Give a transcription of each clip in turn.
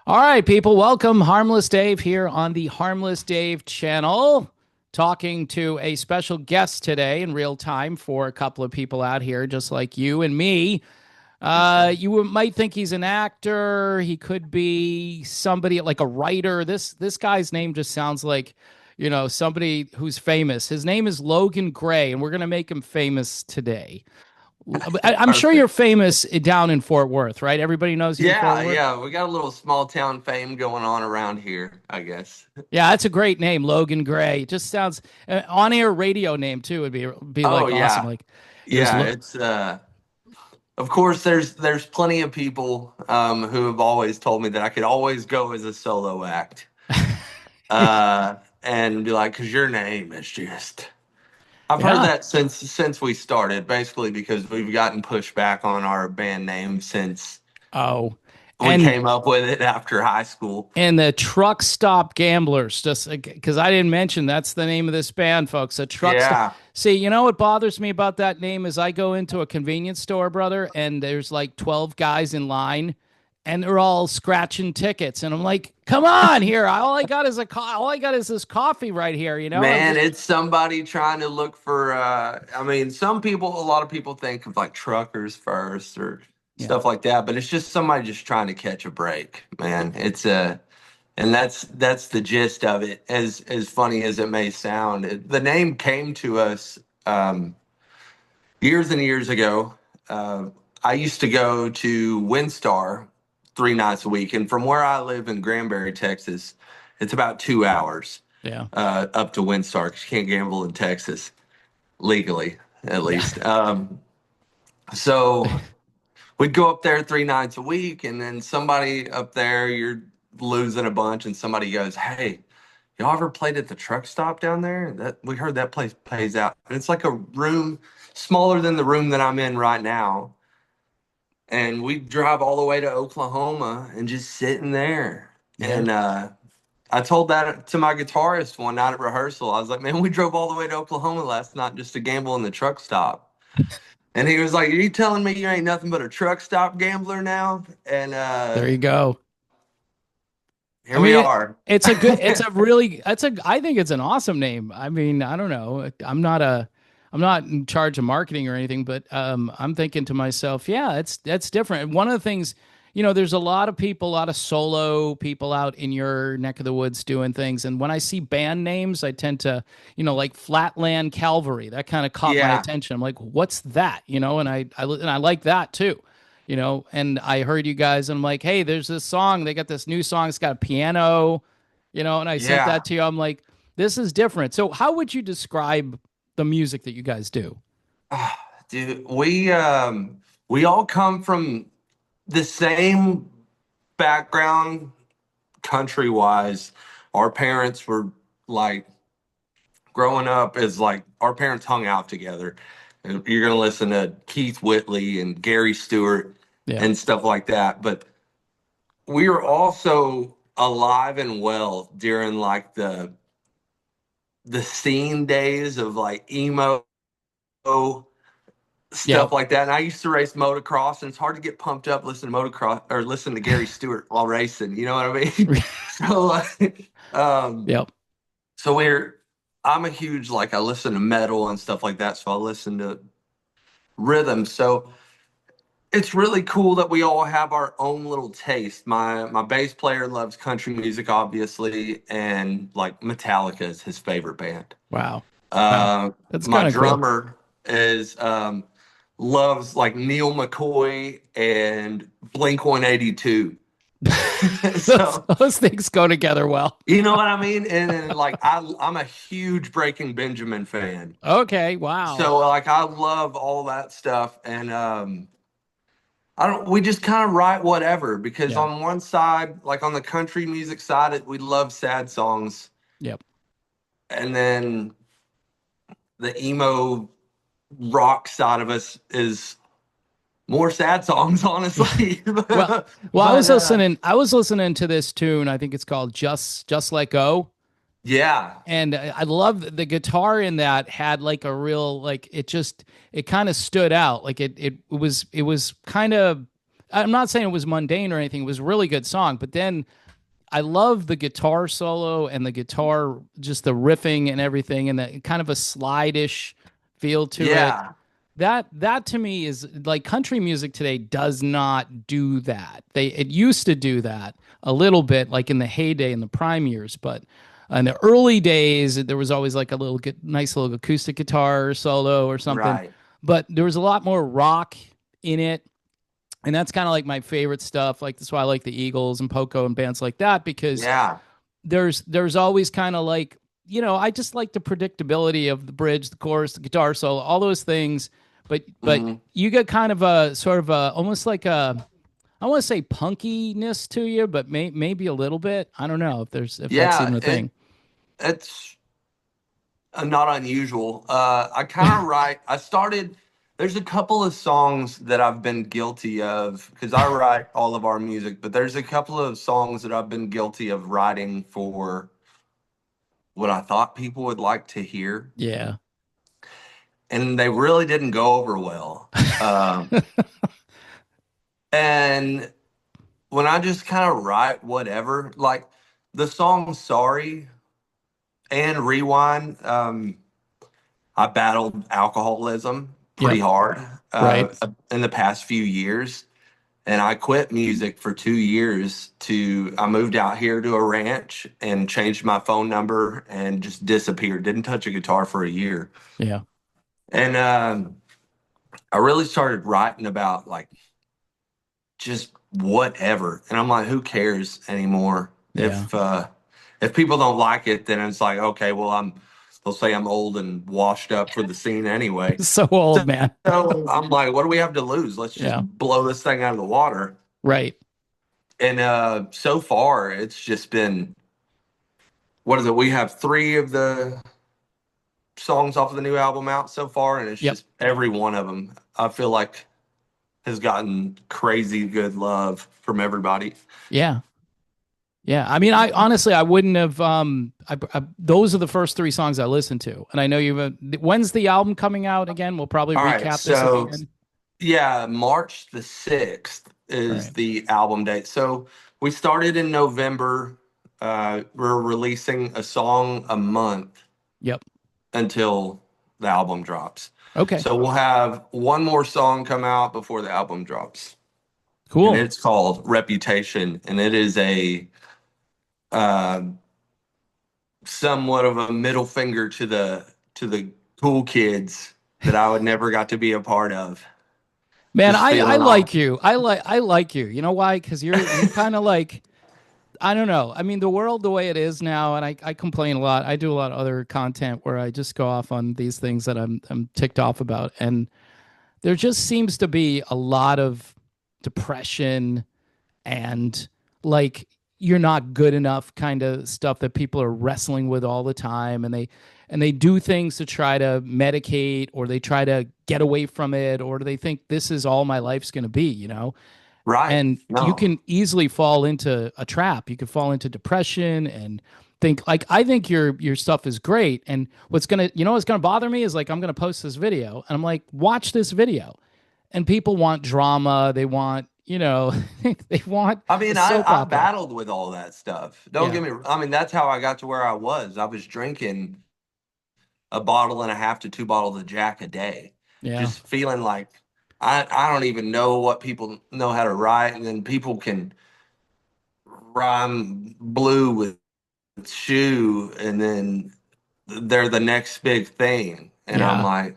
All right, people, welcome. Harmless Dave here on the Harmless Dave channel, talking to a special guest today in real time for a couple of people out here, just like you and me. You might think he's an actor. He could be somebody like a writer. This guy's name just sounds like, somebody who's famous. His name is Logan Gray, and we're gonna make him famous today. I'm sure you're Perfect. famous down in Fort Worth, right? Everybody knows you in Fort Yeah, Worth. yeah, we got a little small town fame going on around here, I guess. Yeah, that's a great name, Logan Gray. It just sounds on-air radio name too would be Oh like awesome. yeah. Like here's Yeah, it's of course there's plenty of people who have always told me that I could always go as a solo act. And be like, cause your name is just I've heard yeah. that since we started, basically because we've gotten pushback on our band name since Oh, we and came up with it after high school. and the Truck Stop Gamblers, just because I didn't mention that's the name of this band, folks. A truck stop. Yeah. See, you know what bothers me about that name is I go into a convenience store, brother, and there's like 12 guys in line, and they're all scratching tickets, and I'm like, come on, here. All I got is this coffee right here. I'm Man, just it's somebody trying to look for I mean, a lot of people think of like truckers first or yeah. stuff like that, but it's just somebody just trying to catch a break, man. And that's the gist of it. As funny as it may sound, the name came to us years and years ago. Uh, I used to go to Windstar 3 nights a week, and from where I live in Granbury, Texas, it's about 2 hours Yeah. up to Windstar because you can't gamble in Texas legally, at Yeah. least. So we'd go up there 3 nights a week, and then somebody up there, you're losing a bunch, and somebody goes, "Hey, y'all ever played at the truck stop down there? That we heard that place pays out." And it's like a room smaller than the room that I'm in right now. And we drive all the way to Oklahoma and just sitting there. Yeah. And I told that to my guitarist one night at rehearsal. I was like, man, we drove all the way to Oklahoma last night just to gamble in the truck stop. And he was like, are you telling me you ain't nothing but a truck stop gambler now? And There you go. I here we mean, are. I think it's an awesome name. I mean, I don't know. I'm not in charge of marketing or anything, but I'm thinking to myself, yeah, that's different. One of the things, there's a lot of people, a lot of solo people out in your neck of the woods doing things. And when I see band names, I tend to, like Flatland Calvary, that kind of caught my Yeah. attention. I'm like, what's that? And I like that too. And I heard you guys, and I'm like, hey, there's this song. They got this new song. It's got a piano, and I sent Yeah. that to you. I'm like, this is different. So, how would you describe the music that you guys do? Dude, we all come from the same background country wise. Our parents were like growing up as like our parents hung out together. And you're gonna listen to Keith Whitley and Gary Stewart Yeah. and stuff like that. But we were also alive and well during like the scene days of like emo stuff Yep. like that. And I used to race motocross, and it's hard to get pumped up listening to motocross or listen to Gary Stewart while racing. You know what I mean? So, Yep. so I'm a huge like I listen to metal and stuff like that. So I listen to rhythm. So it's really cool that we all have our own little taste. My bass player loves country music, obviously, and like Metallica is his favorite band. Wow. Wow. Uh, That's my kind of cool. drummer is loves like Neil McCoy and Blink 182. those, So those things go together well. you know what I mean? And then like I'm a huge Breaking Benjamin fan. Okay. Wow. So like I love all that stuff. And I don't we just kind of write whatever because Yeah. on one side, like on the country music side, we love sad songs. Yep. And then the emo rock side of us is more sad songs, honestly. Well, well, I But was listening. I was listening to this tune. I think it's called "Just Let Go," yeah, and I love the guitar in that had like a real like it kind of stood out. Like it was kind of I'm not saying it was mundane or anything. It was a really good song, but then I love the guitar solo and the guitar, just the riffing and everything, and the kind of a slide-ish feel to it. Yeah, That to me is like country music today does not do that. It used to do that a little bit, like in the heyday in the prime years, but in the early days there was always like a little nice little acoustic guitar solo or something. right. But there was a lot more rock in it, and that's kind of like my favorite stuff. Like that's why I like the Eagles and Poco and bands like that, because Yeah. there's always kind of like, I just like the predictability of the bridge, the chorus, the guitar solo, all those things. But Mhm. you get kind of a sort of a almost like a, I want to say punkiness to you, but maybe a little bit. I don't know if that's Yeah, even a thing. it's not unusual. I kind of write. I started. There's a couple of songs that I've been guilty of because I write all of our music, but there's a couple of songs that I've been guilty of writing for what I thought people would like to hear, Yeah. and they really didn't go over well. And when I just kind of write whatever, like the song "Sorry" and "Rewind," I battled alcoholism pretty Yep. hard Right. in the past few years. And I quit music for 2 years I moved out here to a ranch and changed my phone number and just disappeared. Didn't touch a guitar for a year. Yeah. And I really started writing about like just whatever. And I'm like, who cares anymore? Yeah. If people don't like it, then it's like, okay, well, they'll say I'm old and washed up for the scene anyway. So old, So man. I'm like, what do we have to lose? Let's just Yeah. blow this thing out of the water. Right. And so far, it's just been, what is it? We have three of the songs off of the new album out so far, and it's Yep. just every one of them, I feel like, has gotten crazy good love from everybody. Yeah. Yeah, I mean, I honestly, I wouldn't have. Those are the first three songs I listened to, and I know you've. When's the album coming out again? We'll probably All right. recap this at the So, end. yeah, March the 6th All is right. the album date. So, we started in November. We're releasing a song a month Yep. until the album drops. Okay. So we'll have one more song come out before the album drops, and Cool. it's called Reputation, and it is a uh, somewhat of a middle finger to the cool kids that I would never got to be a part of. Man, Just I feeling all like you. I like you. You know why? Because you're kind of like, I don't know. I mean, the world the way it is now, and I complain a lot. I do a lot of other content where I just go off on these things that I'm ticked off about, and there just seems to be a lot of depression and like you're not good enough kind of stuff that people are wrestling with all the time, and they do things to try to medicate, or they try to get away from it, or they think this is all my life's going to be. right. And you No, can easily fall into a trap. You could fall into depression and think like, I think your stuff is great, and what's gonna bother me is like, I'm gonna post this video and I'm like, watch this video, and people want drama, they want, they want I a mean, soap I opera. battled with all that stuff. Don't Yeah. get me. I mean, that's how I got to where I was. I was drinking a bottle and a half to two bottles of Jack a day, Yeah. just feeling like I don't even know what people know how to write, and then people can rhyme blue with shoe, and then they're the next big thing, and I'm Yeah. like,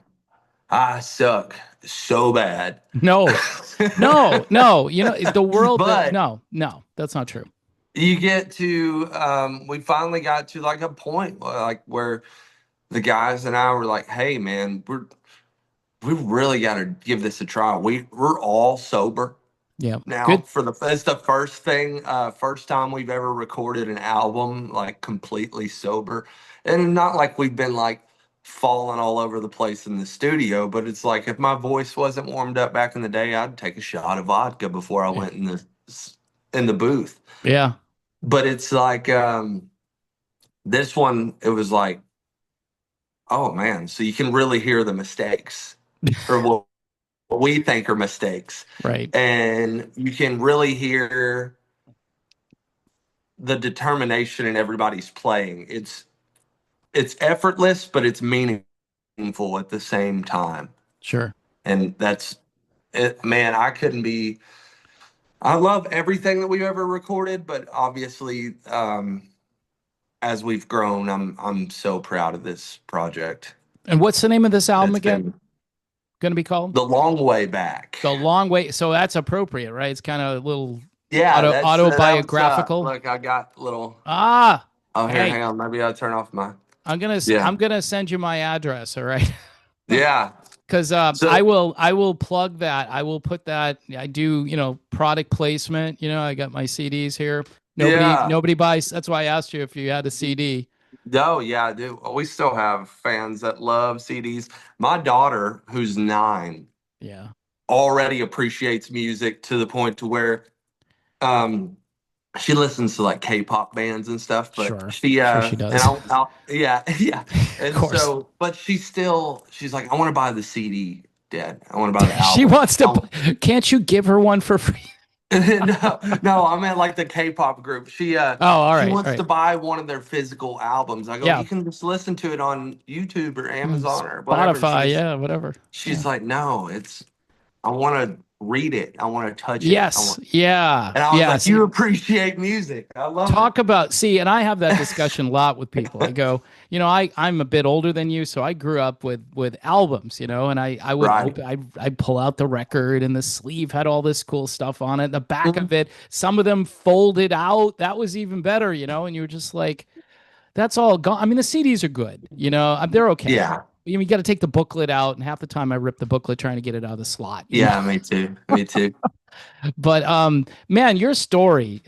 I suck so bad. No. No, no, the world that But no, no, that's not true. you get to we finally got to like a point like where the guys and I were like, hey man, we really got to give this a try. We're all sober Yeah. now Good. for the it's the first thing first time we've ever recorded an album like completely sober, and not like we've been like falling all over the place in the studio, but it's like if my voice wasn't warmed up back in the day, I'd take a shot of vodka before I Yeah. went in the booth. Yeah. But it's like this one, it was like, oh man, so you can really hear the mistakes or what we think are mistakes. Right. And you can really hear the determination in everybody's playing. It's effortless, but it's meaningful at the same time. Sure. And that's it, man, I love everything that we've ever recorded, but obviously, as we've grown, I'm so proud of this project. And what's the name of this album It's again? been Going to be called the long way back. The Long Way. So that's appropriate, right? It's kind of a little Yeah, that was autobiographical. look, I got a little. Ah, Oh, here, hey, hang on. Maybe I'll turn off my. I'm Yeah, gonna send you my address, all right? yeah. Because So I will plug that. I will put that. I do, product placement. I got my CDs here. yeah. Nobody buys. That's why I asked you if you had a CD. No, yeah, dude. We still have fans that love CDs. My daughter, who's 9, Yeah, already appreciates music to the point to where um she listens to like K-pop bands and stuff, but sure, she sure she and does. yeah, yeah. Of And course, so but she's like, I want to buy the CD, Dad. I want to buy the she album. wants to. Can't you give her one for free? No, no, I meant like the K-pop group. Oh, all She right, wants right. to buy one of their physical albums. I go, Yeah, you can just listen to it on YouTube or Amazon or whatever. And Spotify. Yeah, whatever. Yeah. she's like, no, I want to read it. I want to touch it. Yes. Yeah. And I was Yeah. like, See, you appreciate music. I love it. talk about and I have that discussion a lot with people. I go, I'm a bit older than you, so I grew up with albums, and I would Right. open I'd pull out the record, and the sleeve had all this cool stuff on it. The back Mhm. of it, some of them folded out. That was even better, and you were just like, that's all gone. I mean, the CDs are good, they're okay. Yeah. You got to take the booklet out, and half the time I rip the booklet trying to get it out of the slot. Yeah, me too. Me too. But man, your story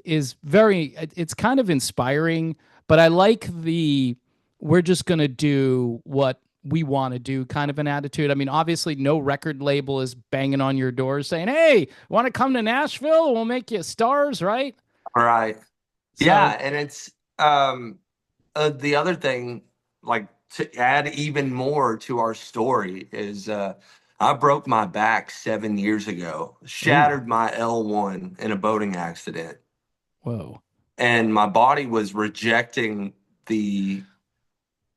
is it's kind of inspiring, but I like the we're just going to do what we want to do kind of an attitude. I mean, obviously no record label is banging on your door saying, "Hey, want to come to Nashville? We'll make you stars," right? All right. So, Yeah, and it's the other thing, like to add even more to our story, is I broke my back 7 years ago, ooh, shattered my L1 in a boating accident, whoa. and my body was rejecting the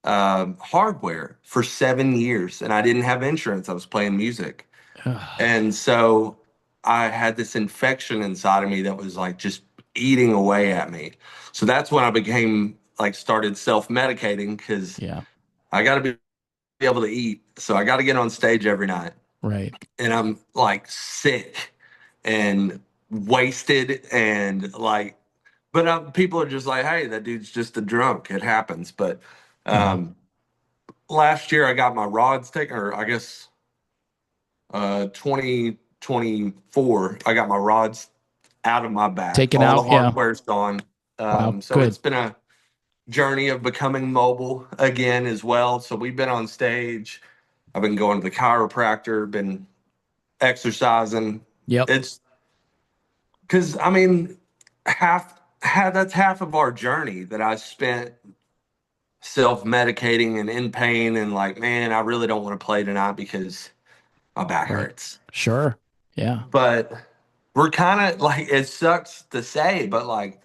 hardware for 7 years, and I didn't have insurance. I was playing music, Ugh, and so I had this infection inside of me that was like just eating away at me. So that's when I became like started self-medicating because yeah, I got to be able to eat. So I got to get on stage every night. right. And I'm like sick and wasted and like, but people are just like, hey, that dude's just a drunk. It happens. But Yeah. um, last year I got my rods taken, or I guess 2024, I got my rods out of my back. Taken All the out. Yeah. hardware's gone. Wow. So Good. it's been a journey of becoming mobile again as well. So we've been on stage. I've been going to the chiropractor, been exercising. Yep. It's because I mean, that's half of our journey that I spent self-medicating and in pain and like, man, I really don't want to play tonight because my back Right. hurts. Sure. Yeah. But we're kind of like, it sucks to say, but like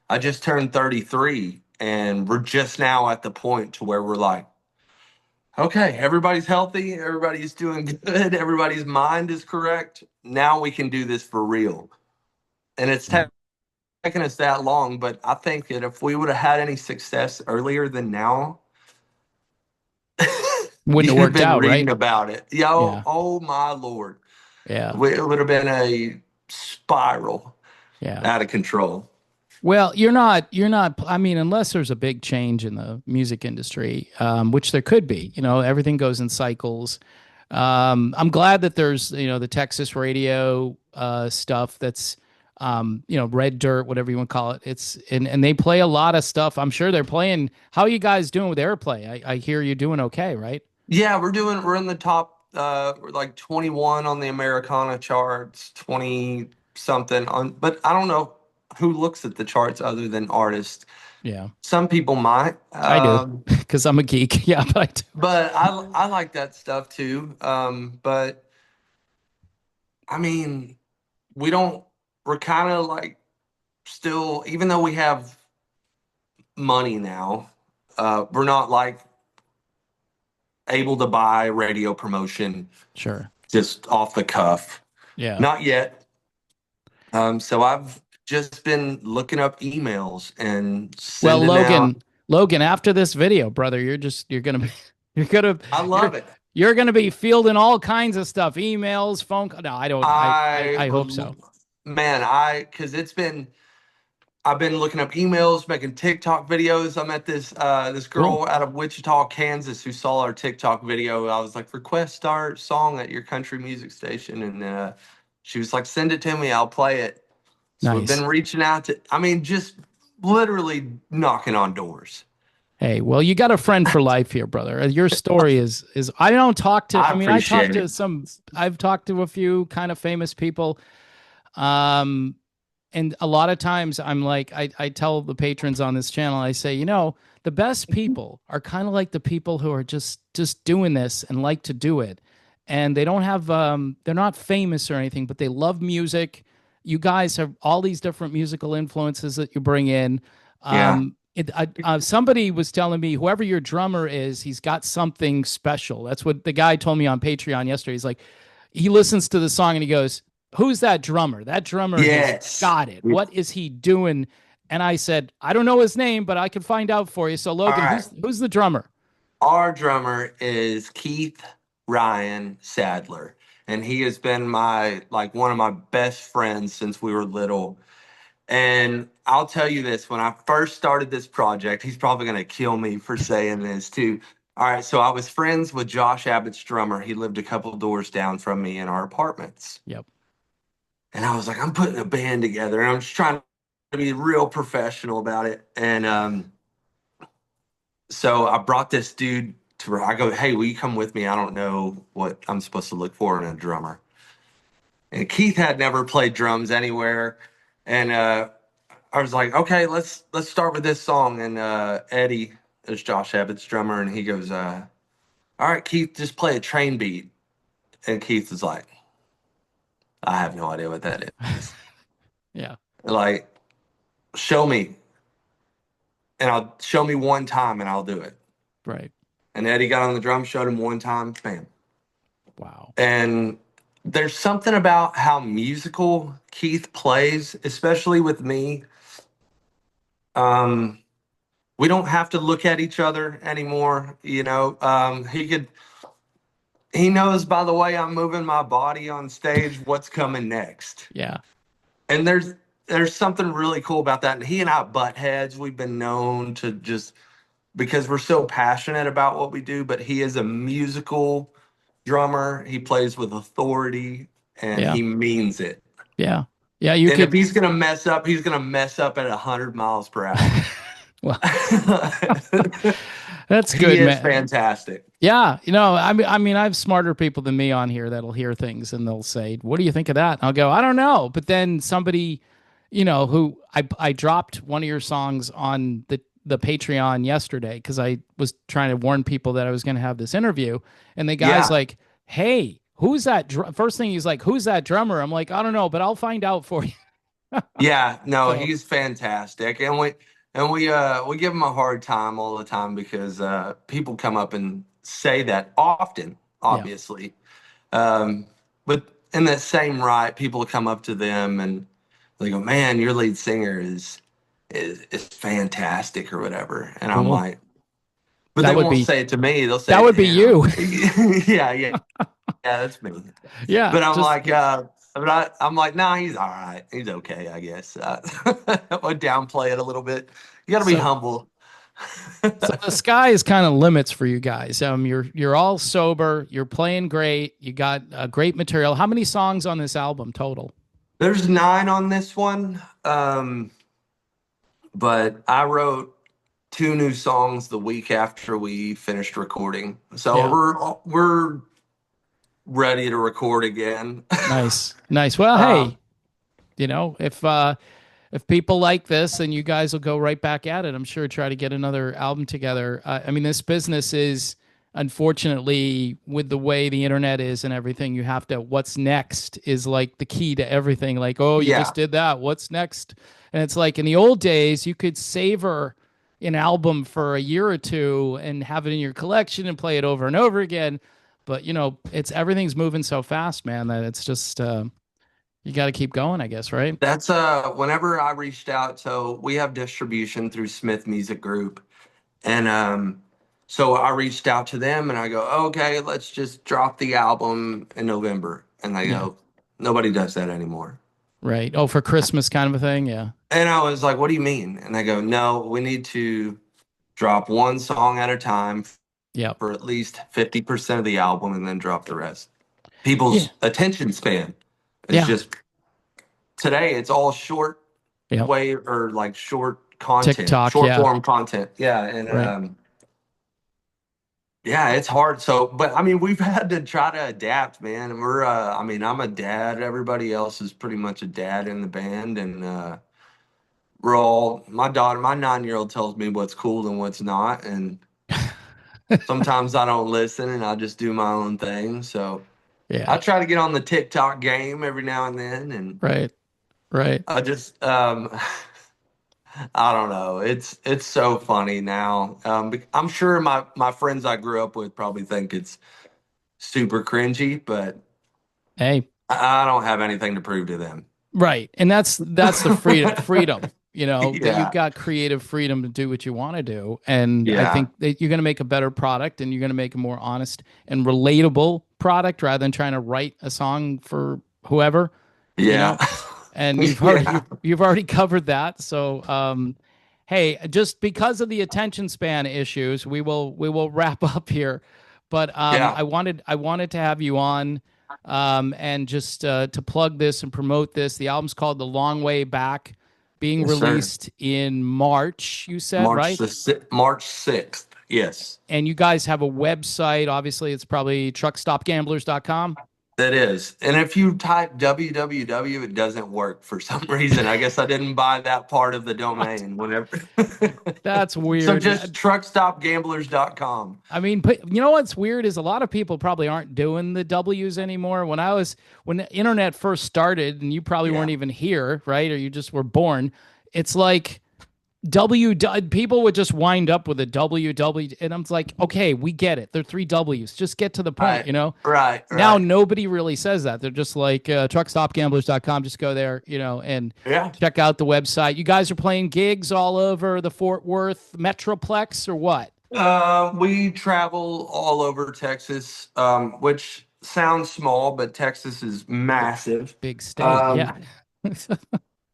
I just turned 33 and we're just now at the point to where we're like, okay, everybody's healthy, everybody's doing good, everybody's mind is correct. Now we can do this for real. And it's Right. taken us that long, but I think that if we would have had any success earlier than now, Wouldn't have you'd have worked been out, reading right? about it. Yo, Yeah. oh my Lord. Yeah. It would have been a spiral Yeah. out of control. Well, you're not, I mean, unless there's a big change in the music industry, which there could be, everything goes in cycles. I'm glad that there's, the Texas radio stuff that's, Red Dirt, whatever you want to call it. And they play a lot of stuff. I'm sure they're playing. How are you guys doing with airplay? I hear you're doing okay, right? Yeah, we're in the top we're like 21 on the Americana charts, 20 something on, but I don't know who looks at the charts other than artists. Yeah, Some people might. I do because I'm a geek. Yeah, but I do. But I like that stuff too. But I mean, we don't, we're kind of like still, even though we have money now, we're not like able to buy radio promotion Sure. just off the cuff. Yeah. Not yet. So I've just been looking up emails and Well, sending out. Logan, after this video, brother, you're gonna be, you're gonna, I you're, love it. you're gonna be fielding all kinds of stuff, emails, phone. No, I don't. I I hope would, so. man, because I've been looking up emails, making TikTok videos. I met this Cool. girl out of Wichita, Kansas, who saw our TikTok video. I was like, request our song at your country music station, and she was like, send it to me, I'll play it. So we've Nice. been reaching out to, I mean, just literally knocking on doors. Hey, well, you got a friend for life here, brother. Your story is. I don't talk to. I I mean, I talk appreciate to it. some. I've talked to a few kind of famous people. Um, and a lot of times I'm like, I tell the patrons on this channel, I say, the best people are kind of like the people who are just doing this and like to do it. And they don't have they're not famous or anything, but they love music. You guys have all these different musical influences that you bring in. Yeah. Somebody was telling me whoever your drummer is, he's got something special. That's what the guy told me on Patreon yesterday. He's like, he listens to the song and he goes, who's that drummer? That drummer has Yes. got it. What is he doing? And I said, I don't know his name, but I can find out for you. So All Logan, right. who's the drummer? Our drummer is Keith Ryan Sadler, and he has been my like one of my best friends since we were little. And I'll tell you this, when I first started this project, he's probably going to kill me for saying this too. All right, so I was friends with Josh Abbott's drummer. He lived a couple doors down from me in our apartments. Yep. And I was like, I'm putting a band together and I'm just trying to be real professional about it. And so I brought this dude to where I go, hey, will you come with me? I don't know what I'm supposed to look for in a drummer. And Keith had never played drums anywhere. And I was like, okay, let's start with this song. And Eddie is Josh Abbott's drummer, and he goes, all right, Keith, just play a train beat. And Keith is like, I have no idea what that is. Yeah. Like, show me, and I'll show me one time, and I'll do it. Right. And Eddie got on the drum, showed him one time, bam. Wow. And there's something about how musical Keith plays, especially with me. Um, we don't have to look at each other anymore. He knows by the way I'm moving my body on stage what's coming next. Yeah. And there's something really cool about that. And he and I butt heads. We've been known to just because we're so passionate about what we do, but he is a musical drummer. He plays with authority and Yeah. he means it. Yeah. Yeah. You And if could. he's gonna mess up, he's gonna mess up at 100 miles per hour. Well, that's He good, is man. fantastic. Yeah, I mean, I have smarter people than me on here that'll hear things and they'll say, "What do you think of that?" And I'll go, "I don't know." But then somebody, who I dropped one of your songs on the Patreon yesterday because I was trying to warn people that I was going to have this interview, and the guy's Yeah. like, "Hey, who's that?" First thing he's like, "Who's that drummer?" I'm like, "I don't know, but I'll find out for you." Yeah, no, So he's fantastic. And we give him a hard time all the time because people come up and say that often, yeah, obviously. Um, but in that same right, people come up to them and they go, "Man, your lead singer is fantastic," or whatever. And I'm cool. like, but That they would won't be say it to me. They'll say that it to would be him. you. Yeah, yeah, yeah, that's me. Yeah, But I'm just like, I'm like, nah, he's all right. He's okay, I guess. I downplay it a little bit. You got to be so humble. So the sky is kind of limits for you guys. You're all sober. You're playing great. You got great material. How many songs on this album total? There's 9 on this one, but I wrote 2 new songs the week after we finished recording, so Yeah, we're ready to record again. nice, nice. Well, um, hey, if people like this, then you guys will go right back at it. I'm sure try to get another album together. I mean, this business is. unfortunately, with the way the internet is and everything, you have to, what's next is like the key to everything. Like, oh, you just Yeah, did that. What's next? And it's like in the old days, you could savor an album for a year or two and have it in your collection and play it over and over again. But it's everything's moving so fast, man, that it's just you got to keep going, I guess, right? that's whenever I reached out, so we have distribution through Smith Music Group. And so I reached out to them and I go, okay, let's just drop the album in November. And they Yeah. go, nobody does that anymore. Right. Oh, for Christmas kind of a thing. Yeah. And I was like, what do you mean? And they go, no, we need to drop one song at a time Yeah. for at least 50% of the album and then drop the rest. Yeah. People's attention span is Yeah. just today, it's all short Yeah. way or like short content, TikTok. short Yeah. form content. Yeah. And Right. yeah, it's hard. So, but I mean, we've had to try to adapt, man. And I mean, I'm a dad. Everybody else is pretty much a dad in the band. And we're all, my daughter, my 9-year-old tells me what's cool and what's not. And sometimes I don't listen and I just do my own thing. So I Yeah. try to get on the TikTok game every now and then. And Right. Right. I just, I don't know. It's so funny now. I'm sure my friends I grew up with probably think it's super cringy, but Hey. I don't have anything to prove to them. Right. And that's the freedom, that you've Yeah, got creative freedom to do what you want to do. And I yeah, think that you're going to make a better product and you're going to make a more honest and relatable product rather than trying to write a song for whoever, you yeah, know. And you've already yeah, you've already covered that. So hey, just because of the attention span issues, we will wrap up here. But yeah. I wanted to have you on and just to plug this and promote this. The album's called The Long Way Back, being Yes, sir. released in March, you said, right? March 6th. Yes, And you guys have a website. Obviously, it's probably truckstopgamblers.com. it is. And if you type www, it doesn't work for some reason. I guess I didn't buy that part of the What? domain. Whenever, That's so weird. just truckstopgamblers.com. I mean, but you know what's weird is a lot of people probably aren't doing the W's anymore. When the internet first started, and you probably Yeah, weren't even here, right? Or you just were born. It's like people would just wind up with a W, and I'm like, okay, we get it. They're three W's. Just get to the point, right, you know? right, Now right. nobody really says that. They're just like truckstopgamblers.com. Just go there, and Yeah. check out the website. You guys are playing gigs all over the Fort Worth Metroplex or what? We travel all over Texas, which sounds small, but Texas is Big, massive. big state. Um, Yeah.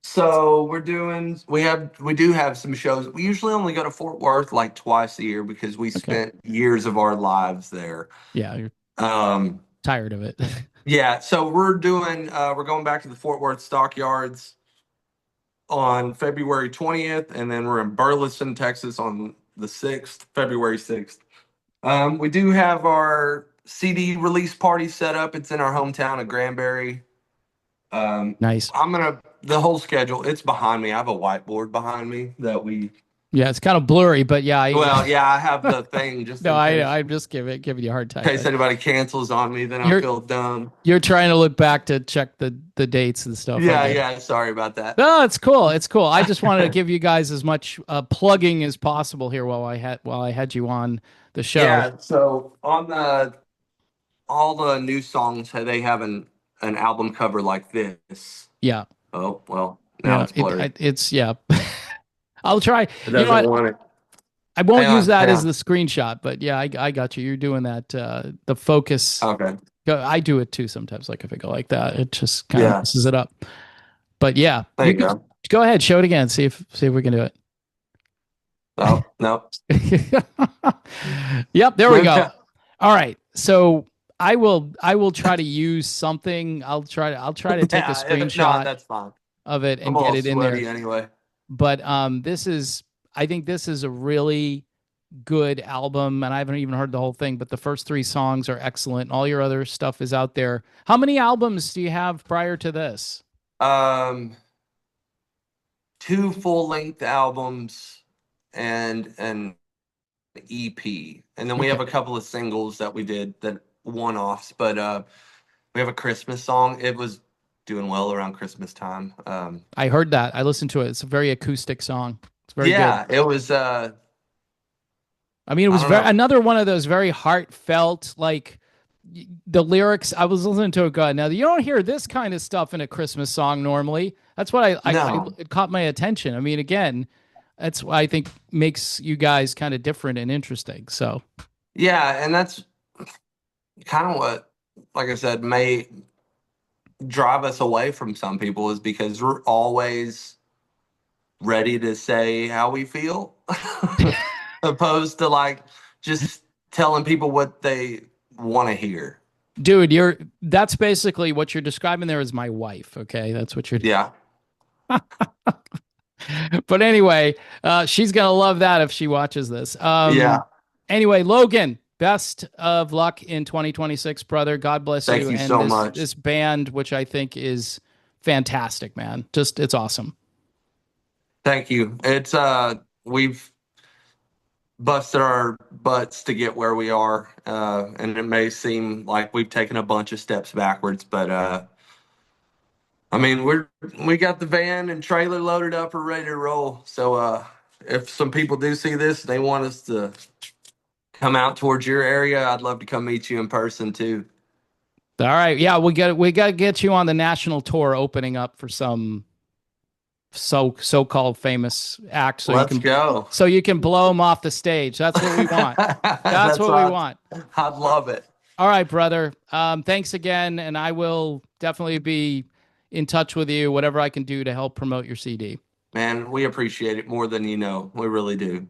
so we do have some shows. We usually only go to Fort Worth like twice a year because we Okay. spent years of our lives there. Yeah, you're Um, tired of it. yeah, so we're going back to the Fort Worth Stockyards on February 20th, and then we're in Burleson, Texas on the 6th, February 6th. We do have our CD release party set up. It's in our hometown of Granbury. Um, Nice. the whole schedule, it's behind me. I have a whiteboard behind me that Yeah, it's kind of blurry, but yeah, well, yeah, I have the thing just no, in I'm just giving you a hard time. case anybody cancels on me, then I You're feel dumb. you're trying to look back to check the dates and stuff. I Yeah, get it. yeah, sorry about that. No, it's cool. It's cool. I just wanted to give you guys as much plugging as possible here while I had you on the show. Yeah, so on the all the new songs, they have an album cover like this. Yeah, Oh, well, now yeah. it's blurry. It's yeah. I'll try. It You know doesn't what? want it. I won't Hang use on, that hang as on. the screenshot, but yeah, I got you. You're doing that. The focus. Okay. I do it too sometimes. Like if I go like that, it just kind of Yeah, messes it up. But yeah, there you you could go. go ahead, show it again. See if we can do Oh, no. it. Yep, there we go. All right. So I will try to use something. I'll try to take a Yeah, if not, screenshot that's fine. of it I'm and get all it in there. sweaty anyway. But I think this is a really good album, and I haven't even heard the whole thing, but the first three songs are excellent. All your other stuff is out there. How many albums do you have prior to this? Um, two full-length albums and an EP, and then we Okay. have a couple of singles that we did that one-offs. But we have a Christmas song. It was doing well around Christmas time. I heard that. I listened to it. It's a very acoustic song. It's very good. Yeah, it was. I mean, it I was don't know. another one of those very heartfelt, like the lyrics. I was listening to it. God, now you don't hear this kind of stuff in a Christmas song normally. That's what No. it caught my attention. I mean, again, that's what I think makes you guys kind of different and interesting. So, Yeah, and that's kind of what, like I said, may drive us away from some people is because we're always ready to say how we feel, opposed to like just telling people what they want to hear. dude, that's basically what you're describing there is my wife. Okay, that's what you're. Yeah. But anyway, she's gonna love that if she watches this. Yeah. Anyway, Logan, best of luck in 2026, brother. God bless Thank you, you and so this much. band, which I think is fantastic, man. Just it's awesome. Thank you. It's we've busted our butts to get where we are, and it may seem like we've taken a bunch of steps backwards, but I mean we got the van and trailer loaded up, or ready to roll. So if some people do see this, they want us to come out towards your area, I'd love to come meet you in person too. All right, yeah, we got to get you on the national tour, opening up for some so-called famous act, Let's go. so you can blow them off the stage. That's what we want. That's That's what we what want. I'd love it. All right, brother. Thanks again, and I will definitely be in touch with you, whatever I can do to help promote your CD. Man, we appreciate it more than you know. We really do.